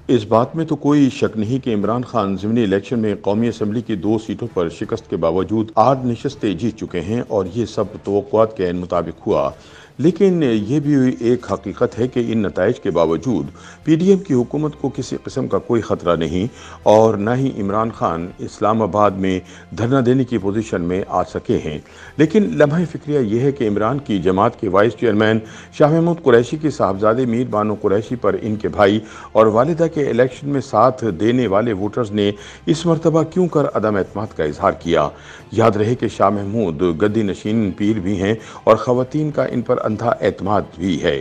इस बात में तो कोई शक नहीं कि इमरान खान ज़िमनी इलेक्शन में कौमी असम्बली की 2 सीटों पर शिकस्त के बावजूद 8 नशस्तें जीत चुके हैं और ये सब तवक्कुआत के मुताबिक हुआ। लेकिन ये भी एक हकीकत है कि इन नताइज के बावजूद पीडीएम की हुकूमत को किसी किस्म का कोई ख़तरा नहीं और न ही इमरान खान इस्लामाबाद में धरना देने की पोजीशन में आ सके हैं। लेकिन लम्हा फ़िक्रिया यह है कि इमरान की जमात के वाइस चेयरमैन शाह महमूद कुरैशी के साहबजादे मीर बानो कुरैशी पर इनके भाई और वालिदा के इलेक्शन में साथ देने वाले वोटर्स ने इस मरतबा क्यों कर अदम एतमाद का इजहार किया। याद रहे कि शाह महमूद गद्दी नशीन पीर भी हैं और ख़वातीन का इन पर अंधा एतमाद भी है।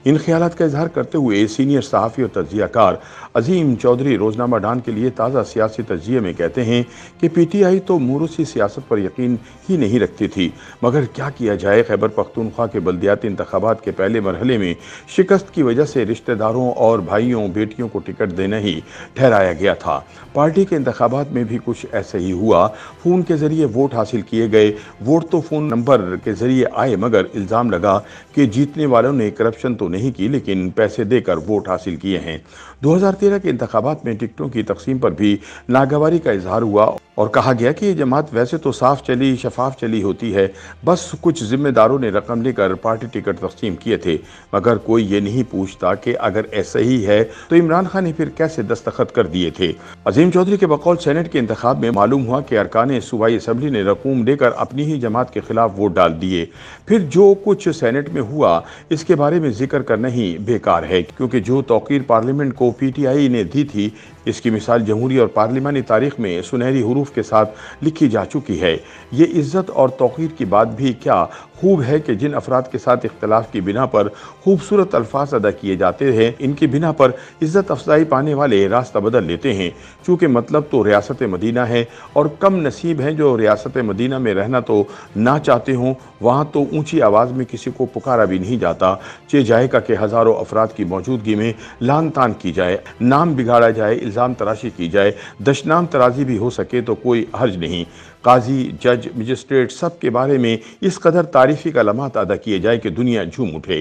इन ख्यालात का इजहार करते हुए सीनियर सहाफ़ी और तज्ज़ियाकार अजीम चौधरी रोज़नामा डान के लिए ताज़ा सियासी तज्ज़िये में कहते हैं कि पीटीआई तो मूरूसी सियासत पर यकीन ही नहीं रखती थी, मगर क्या किया जाए, खैबर पख्तूनख्वा के बल्दियाती इंतखाबात के पहले मरहले में शिकस्त की वजह से रिश्तेदारों और भाइयों बेटियों को टिकट देना ही ठहराया गया था। पार्टी के इंतखाबात में भी कुछ ऐसे ही हुआ। फ़ोन के ज़रिए वोट हासिल किए गए। वोट तो फ़ोन नंबर के ज़रिए आए, मगर इल्ज़ाम लगा कि जीतने वालों ने करप्शन तो नहीं की लेकिन पैसे देकर वोट हासिल किए हैं। 2013 के इंतखाबात में टिकटों की तकसीम पर भी नागवारी का इजहार हुआ और कहा गया कि ये जमात वैसे तो साफ चली शफाफ चली होती है, बस कुछ जिम्मेदारों ने रकम लेकर पार्टी टिकट तकसीम किए थे। मगर कोई ये नहीं पूछता कि अगर ऐसा ही है तो इमरान खान ने फिर कैसे दस्तखत कर दिए थे। अजीम चौधरी के बकौल सेनेट के इंतखाब में मालूम हुआ कि अरकान सूबाई असम्बली ने रकूम देकर अपनी ही जमात के खिलाफ वोट डाल दिए। फिर जो कुछ सेनेट में हुआ इसके बारे में जिक्र करना ही बेकार है, क्योंकि जो तौकीर पार्लियामेंट को पीटीआई ने दी थी इसकी मिसाल जमहूरी और पार्लिमानी तारीख में सुनहरी हरूफ के साथ लिखी जा चुकी है। ये इज्जत और तौकीर की बात भी क्या खूब है कि जिन अफराद के साथ इख्तलाफ की बिना पर खूबसूरत अल्फाज अदा किए जाते हैं, इनकी बिना पर इज्जत अफजाई पाने वाले रास्ता बदल लेते हैं। चूँकि मतलब तो रियासत मदीना है और कम नसीब हैं जो रियासत मदीना में रहना तो ना चाहते हों, वहाँ तो ऊंची आवाज़ में किसी को पुकारा भी नहीं जाता। चे जाएगा कि हज़ारों अफराद की मौजूदगी में लान तान की जाए, नाम बिगाड़ा जाए, इल्ज़ाम तराशी की जाए, दशनाम तराजी भी हो सके तो कोई हर्ज नहीं। काजी, जज, मजिस्ट्रेट सब के बारे में इस कदर तारीफ़ी कलमात अदा किए जाए कि दुनिया झूम उठे।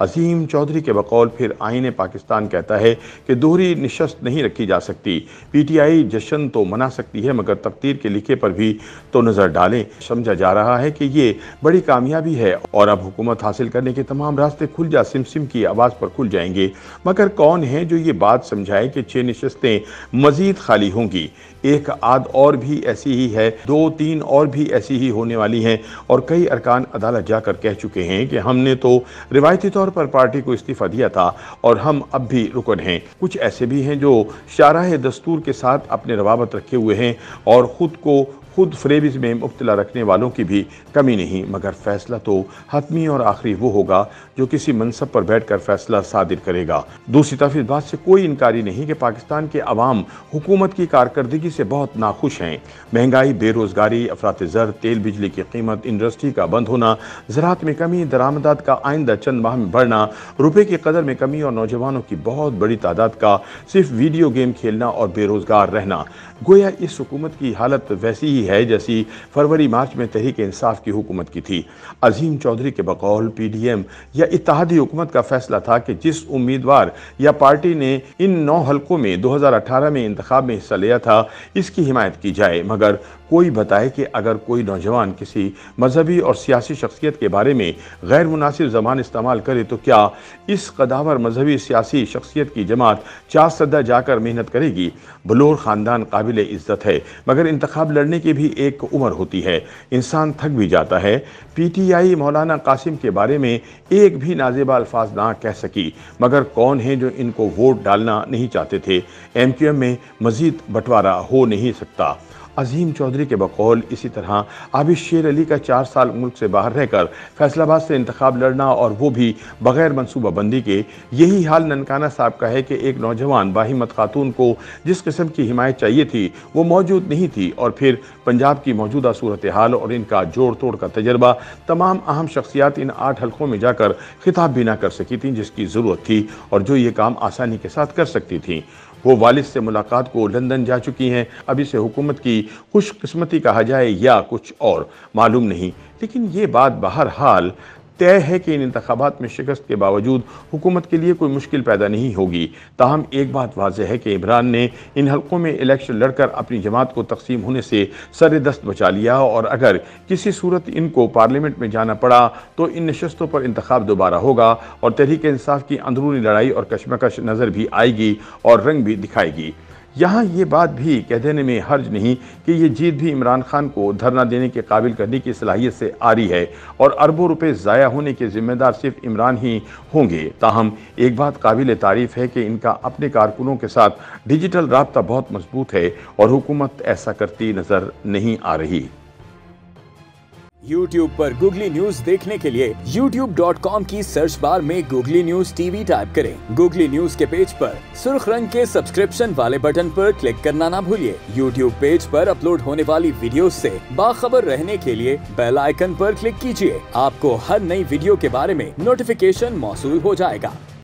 अजीम चौधरी के बकौल फिर आईन पाकिस्तान कहता है कि दोहरी निशस्त नहीं रखी जा सकती। पीटीआई जश्न तो मना सकती है, मगर तकदीर के लिखे पर भी तो नज़र डालें। समझा जा रहा है कि ये बड़ी कामयाबी है और अब हुकूमत हासिल करने के तमाम रास्ते खुल जा सिमसिम की आवाज़ पर खुल जाएंगे। मगर कौन है जो ये बात समझाए कि 6 नशस्तें मजीद खाली होंगी? एक आध और भी ऐसी ही है, 2-3 और भी ऐसी ही होने वाली हैं और कई अरकान अदालत जाकर कह चुके हैं कि हमने तो रिवायती तौर पर पार्टी को इस्तीफ़ा दिया था और हम अब भी रुकन हैं। कुछ ऐसे भी हैं जो शाराह दस्तूर के साथ अपने रवाबत रखे हुए हैं और खुद फरेबिज़ में मुब्तला रखने वालों की भी कमी नहीं। मगर फ़ैसला तो हतमी और आखिरी वो होगा जो किसी मनसब पर बैठकर फ़ैसला सादिर करेगा। दूसरी तरफ इस बात से कोई इनकारी नहीं कि पाकिस्तान के अवाम हुकूमत की कारकर्दगी से बहुत नाखुश हैं। महंगाई, बेरोज़गारी, अफरात ज़र, तेल बिजली की कीमत, इंडस्ट्री का बंद होना, ज़राअत में कमी, दरामदात का आइंदा चंद माह में बढ़ना, रुपये की कदर में कमी और नौजवानों की बहुत बड़ी तादाद का सिर्फ वीडियो गेम खेलना और बेरोज़गार रहना। गोया इस हुकूमत की हालत वैसी ही है जैसी फरवरी मार्च में तहरीक इंसाफ की हुकूमत की थी। अजीम चौधरी के बकौल पीडीएम या इत्तेहादी हुकूमत का फैसला था कि जिस उम्मीदवार या पार्टी ने इन 9 हलकों में 2018 में इंतखाब में हिस्सा लिया था इसकी हिमायत की जाए। मगर कोई बताए कि अगर कोई नौजवान किसी मजहबी और सियासी शख्सियत के बारे में गैर मुनासिब ज़बान इस्तेमाल करे तो क्या इस कदावर मजहबी सियासी शख्सियत की जमात 4 सदा जाकर मेहनत करेगी? बलोर ख़ानदान काबिल इज़्ज़त है, मगर इंतखाब लड़ने की भी एक उम्र होती है, इंसान थक भी जाता है। पीटीआई मौलाना कासिम के बारे में एक भी नाजेबा अल्फाज ना कह सकी, मगर कौन है जो इनको वोट डालना नहीं चाहते थे? एमक्यूएम में मजीद बंटवारा हो नहीं सकता। अजीम चौधरी के बकौल इसी तरह आबिद शेर अली का 4 साल मुल्क से बाहर रहकर फैसलाबाद से इंतखाब लड़ना और वो भी बगैर मनसूबाबंदी के। यही हाल ननकाना साहब का है कि एक नौजवान बाहिम्मत खातून को जिस किस्म की हिमायत चाहिए थी वो मौजूद नहीं थी और फिर पंजाब की मौजूदा सूरत हाल और इनका जोड़ तोड़ का तजर्बा तमाम अहम शख्सियात इन 8 हलकों में जाकर खिताब भी ना कर सकी थी जिसकी ज़रूरत थी और जो ये काम आसानी के साथ कर सकती थी। वो वालिद से मुलाकात को लंदन जा चुकी हैं। अब इसे हुकूमत की खुशकिस्मती कहा जाए या कुछ और मालूम नहीं, लेकिन ये बात बहरहाल तय है कि इन इंतखाबात में शिकस्त के बावजूद हुकूमत के लिए कोई मुश्किल पैदा नहीं होगी। ताहम एक बात वाज़ेह है कि इमरान ने इन हल्कों में इलेक्शन लड़कर अपनी जमात को तकसीम होने से सर-ए-दस्त बचा लिया और अगर किसी सूरत इनको पार्लियामेंट में जाना पड़ा तो इन नशस्तों पर इंतखाब दोबारा होगा और तहरीक इंसाफ की अंदरूनी लड़ाई और कशमकश नज़र भी आएगी और रंग भी दिखाएगी। यहाँ ये बात भी कह देने में हर्ज नहीं कि ये जीत भी इमरान खान को धरना देने के काबिल करने की सलाहियत से आ रही है और अरबों रुपए ज़ाया होने के जिम्मेदार सिर्फ इमरान ही होंगे। ताहम एक बात काबिल तारीफ़ है कि इनका अपने कारकुनों के साथ डिजिटल राब्ता बहुत मजबूत है और हुकूमत ऐसा करती नज़र नहीं आ रही। YouTube पर गूगली न्यूज देखने के लिए youtube.com की सर्च बार में गूगली न्यूज टीवी टाइप करें। गूगली न्यूज के पेज पर सुर्ख रंग के सब्सक्रिप्शन वाले बटन पर क्लिक करना ना भूलिए। YouTube पेज पर अपलोड होने वाली वीडियोस से बाखबर रहने के लिए बेल आइकन पर क्लिक कीजिए। आपको हर नई वीडियो के बारे में नोटिफिकेशन मौसूल हो जाएगा।